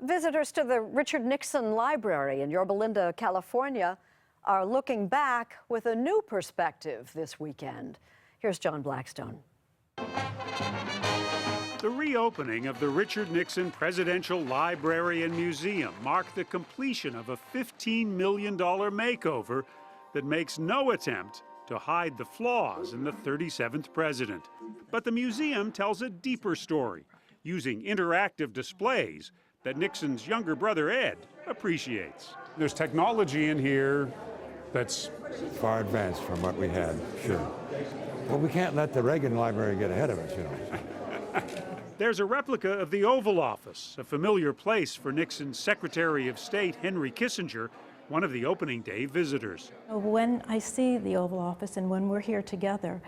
Visitors to the Richard Nixon Library in Yorba Linda, California, are looking back with a new perspective this weekend. Here's John Blackstone. The reopening of the Richard Nixon Presidential Library and Museum marked the completion of a $15 million makeover that makes no attempt to hide the flaws in the 37th president. But the museum tells a deeper story, using interactive displays that Nixon's younger brother Ed appreciates. There's technology in here that's far advanced from what we had, sure. But we can't let the Reagan Library get ahead of us, you know. There's a replica of the Oval Office, a familiar place for Nixon's Secretary of State, Henry Kissinger, one of the opening day visitors. When I see the Oval Office and when we're here together,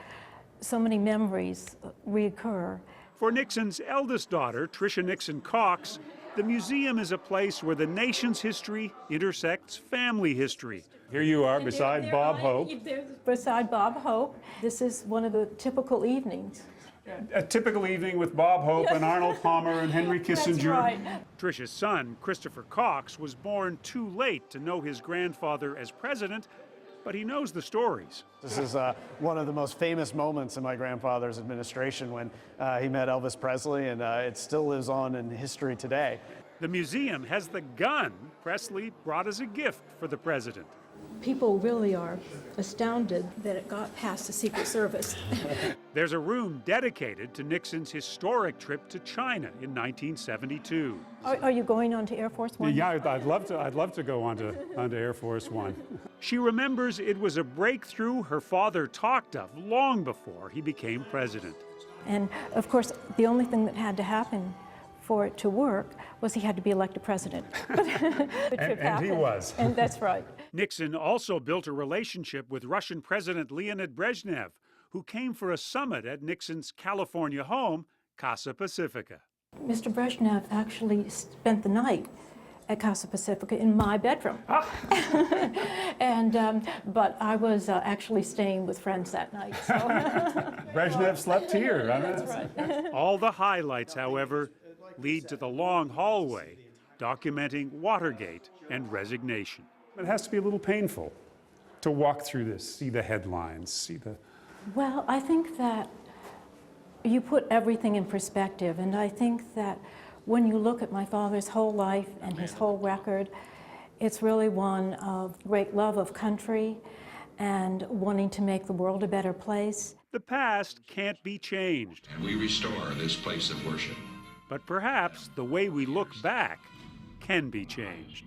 so many memories reoccur. For Nixon's eldest daughter, Tricia Nixon Cox, the museum is a place where the nation's history intersects family history. Here you are beside Bob Hope. Beside Bob Hope. This is one of the typical evenings. A typical evening with Bob Hope and Arnold Palmer and Henry Kissinger. That's right. Tricia's son, Christopher Cox, was born too late to know his grandfather as president, but he knows the stories. This is one of the most famous moments in my grandfather's administration when he met Elvis Presley, and it still lives on in history today. The museum has the gun Presley brought as a gift for the president. People really are astounded that it got past the Secret Service. There's a room dedicated to Nixon's historic trip to China in 1972. Are you going on to Air Force One? Yeah, I'd love to go onto Air Force One. She remembers it was a breakthrough her father talked of long before he became president. And of course, the only thing that had to happen for it to work was he had to be elected president. and he was. And that's right. Nixon also built a relationship with Russian President Leonid Brezhnev, who came for a summit at Nixon's California home, Casa Pacifica. Mr. Brezhnev actually spent the night at Casa Pacifica in my bedroom. But I was actually staying with friends that night. So. Brezhnev slept here. That's right. All the highlights, however, lead to the long hallway documenting Watergate and resignation. It has to be a little painful to walk through this, see the headlines, see the... Well, I think that you put everything in perspective, and I think that when you look at my father's whole life and his whole record, it's really one of great love of country and wanting to make the world a better place. The past can't be changed. And we restore this place of worship. But perhaps the way we look back can be changed.